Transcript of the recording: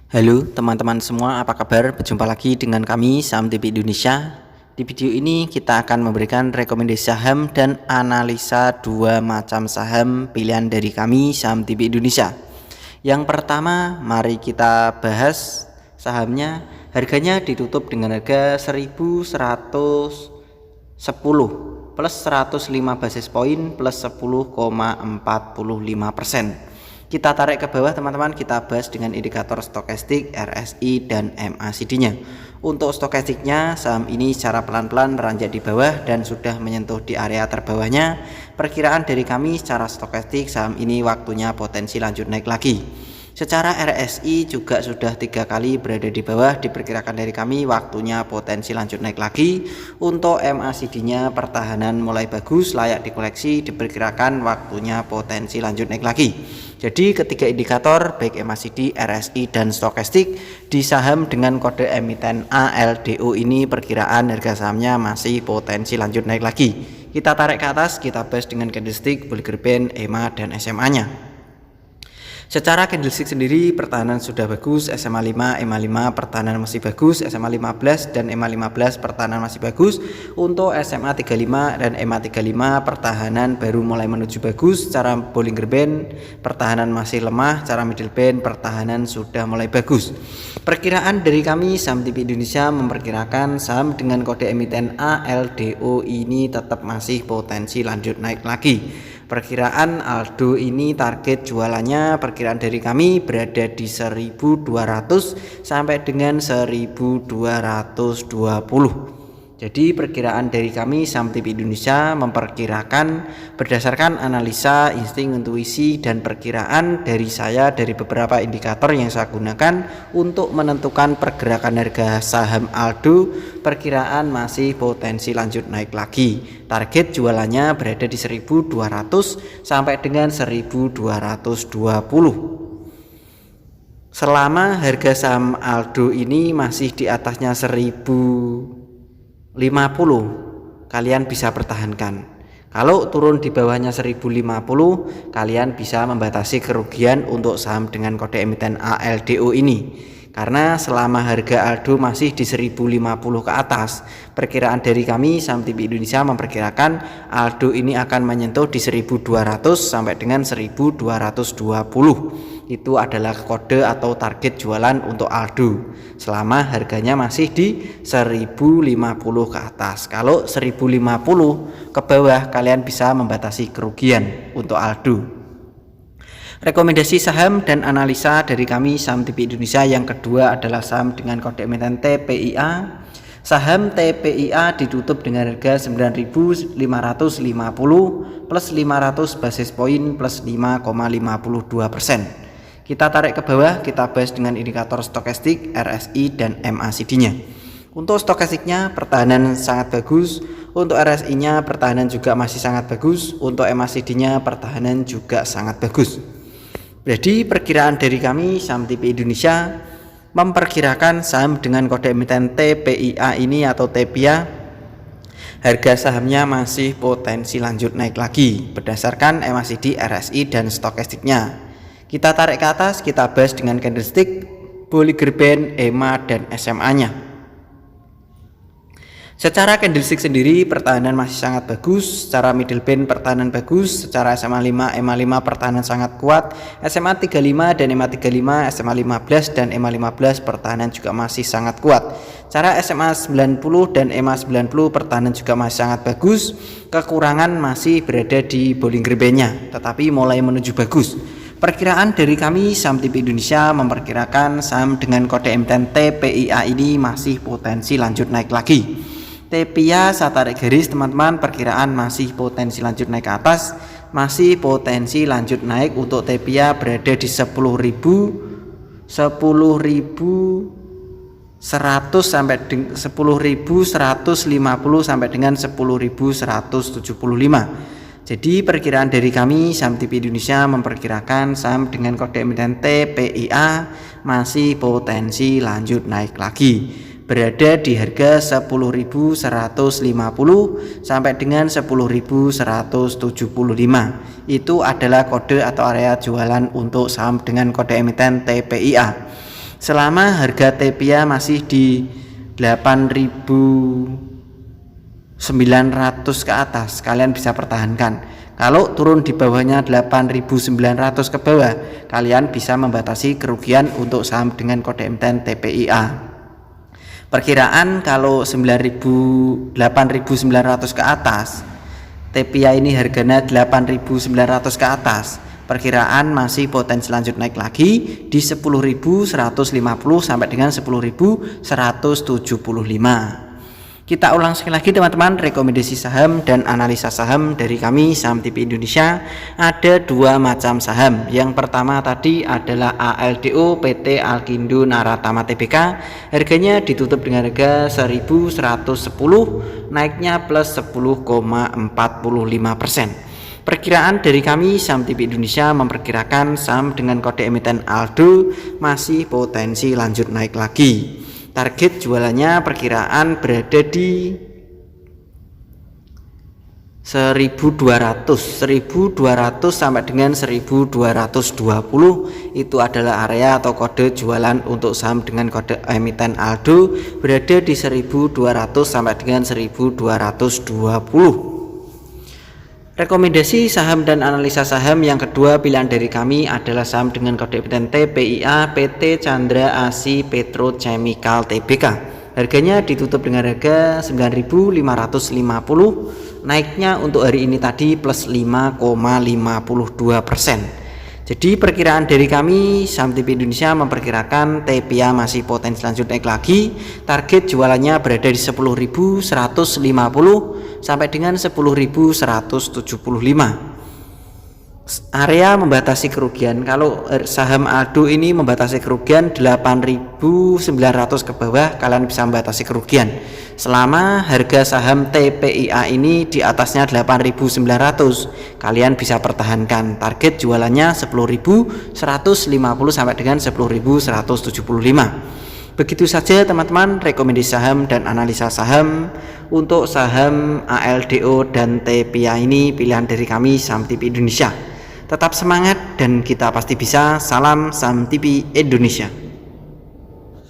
Halo teman-teman semua, apa kabar? Berjumpa lagi dengan kami Saham TV Indonesia. Di video ini kita akan memberikan rekomendasi saham dan analisa dua macam saham pilihan dari kami Saham TV Indonesia. Yang pertama, mari kita bahas sahamnya. Harganya ditutup dengan harga 1110 plus 105 basis poin plus 10,45%. Kita tarik ke bawah teman-teman, kita bahas dengan indikator stokastik, RSI dan MACD-nya. Untuk stokastiknya, saham ini secara pelan-pelan beranjak di bawah dan sudah menyentuh di area terbawahnya. Perkiraan dari kami secara stokastik, saham ini waktunya potensi lanjut naik lagi. Secara RSI juga sudah 3 kali berada di bawah, diperkirakan dari kami waktunya potensi lanjut naik lagi. Untuk MACD-nya pertahanan mulai bagus, layak dikoleksi, diperkirakan waktunya potensi lanjut naik lagi. Jadi ketiga indikator baik MACD, RSI dan stokastik di saham dengan kode emiten ALDO ini perkiraan harga sahamnya masih potensi lanjut naik lagi. Kita tarik ke atas, kita bahas dengan candlestick, Bollinger Band, EMA dan SMA-nya. Secara candlestick sendiri pertahanan sudah bagus, SMA 5, EMA 5 pertahanan masih bagus, SMA 15 dan EMA 15 pertahanan masih bagus. Untuk SMA 35 dan EMA 35 pertahanan baru mulai menuju bagus. Secara Bollinger Band pertahanan masih lemah, secara middle band pertahanan sudah mulai bagus. Perkiraan dari kami Saham TV Indonesia memperkirakan saham dengan kode emiten ALDO ini tetap masih potensi lanjut naik lagi. Perkiraan Aldo ini target jualannya perkiraan dari kami berada di 1200 sampai dengan 1220. Jadi perkiraan dari kami Saham TV Indonesia memperkirakan berdasarkan analisa, insting, intuisi dan perkiraan dari saya dari beberapa indikator yang saya gunakan untuk menentukan pergerakan harga saham Aldo, perkiraan masih potensi lanjut naik lagi. Target jualannya berada di 1200 sampai dengan 1220. Selama harga saham Aldo ini masih di atasnya 1050, kalian bisa pertahankan. Kalau turun di bawahnya 1050, kalian bisa membatasi kerugian untuk saham dengan kode emiten ALDO ini. Karena selama harga Aldo masih di 1050 ke atas, perkiraan dari kami Saham TV Indonesia memperkirakan Aldo ini akan menyentuh di 1200 sampai dengan 1220. Itu adalah kode atau target jualan untuk Aldo selama harganya masih di 1050 ke atas. Kalau 1050 ke bawah, kalian bisa membatasi kerugian untuk Aldo. Rekomendasi saham dan analisa dari kami Saham TV Indonesia yang kedua adalah saham dengan kode emiten TPIA. Saham TPIA ditutup dengan harga 9.550 plus 500 basis poin plus 5,52%. Kita tarik ke bawah, kita bahas dengan indikator stokastik, RSI dan MACD-nya. Untuk stokastiknya pertahanan sangat bagus, untuk RSI-nya pertahanan juga masih sangat bagus, untuk MACD-nya pertahanan juga sangat bagus. Jadi perkiraan dari kami Saham TV Indonesia memperkirakan saham dengan kode emiten TPIA ini atau TPIA, harga sahamnya masih potensi lanjut naik lagi berdasarkan MACD, RSI dan stokastiknya. Kita tarik ke atas, kita bahas dengan candlestick, Bollinger Band, EMA dan SMA-nya. Secara candlestick sendiri pertahanan masih sangat bagus, secara middle band pertahanan bagus, secara SMA 5, EMA 5 pertahanan sangat kuat, SMA 35 dan EMA 35, SMA 15 dan EMA 15 pertahanan juga masih sangat kuat. Secara SMA 90 dan EMA 90 pertahanan juga masih sangat bagus, kekurangan masih berada di Bollinger Band-nya, tetapi mulai menuju bagus. Perkiraan dari kami Saham TV Indonesia memperkirakan saham dengan kode emiten TPIA ini masih potensi lanjut naik lagi. TPIA saya tarik garis teman-teman, perkiraan masih potensi lanjut naik ke atas, masih potensi lanjut naik untuk TPIA berada di 10.100 sampai 10.150 sampai dengan 10.175. Jadi perkiraan dari kami Saham TV Indonesia memperkirakan saham dengan kode emiten TPIA masih potensi lanjut naik lagi, berada di harga 10.150 sampai dengan 10.175. Itu adalah kode atau area jualan untuk saham dengan kode emiten TPIA. Selama harga TPIA masih di 8.900 ke atas, kalian bisa pertahankan. Kalau turun di bawahnya 8.900 ke bawah, kalian bisa membatasi kerugian untuk saham dengan kode emiten TPIA. Perkiraan kalau 8.900 ke atas, TPIA ini harganya 8.900 ke atas, perkiraan masih potensi lanjut naik lagi di 10.150 sampai dengan 10.175. Kita ulang sekali lagi teman-teman, rekomendasi saham dan analisa saham dari kami Saham TV Indonesia. Ada dua macam saham. Yang pertama tadi adalah ALDO PT Alkindo Naratama Tbk. Harganya ditutup dengan harga 1.110, naiknya plus 10,45%. Perkiraan dari kami Saham TV Indonesia memperkirakan saham dengan kode emiten ALDO masih potensi lanjut naik lagi. Target jualannya perkiraan berada di 1.200 sampai dengan 1.220. Itu adalah area atau kode jualan untuk saham dengan kode emiten ALDO, berada di 1.200 sampai dengan 1.220. Rekomendasi saham dan analisa saham yang kedua pilihan dari kami adalah saham dengan kode emiten TPIA PT Chandra Asih Petrochemical Tbk. Harganya ditutup dengan harga 9.550, naiknya untuk hari ini tadi plus 5,52%. Jadi perkiraan dari kami Saham TV Indonesia memperkirakan TPIA masih potensi lanjut naik lagi. Target jualannya berada di 10.150 sampai dengan 10.175. Area membatasi kerugian, kalau saham ALDO ini membatasi kerugian 8.900 ke bawah, kalian bisa membatasi kerugian. Selama harga saham TPIA ini di atasnya 8.900, kalian bisa pertahankan. Target jualannya 10.150 sampai dengan 10.175. Begitu saja teman-teman rekomendasi saham dan analisa saham untuk saham ALDO dan TPIA ini pilihan dari kami Saham TV Indonesia. Tetap semangat dan kita pasti bisa. Salam Saham TV Indonesia.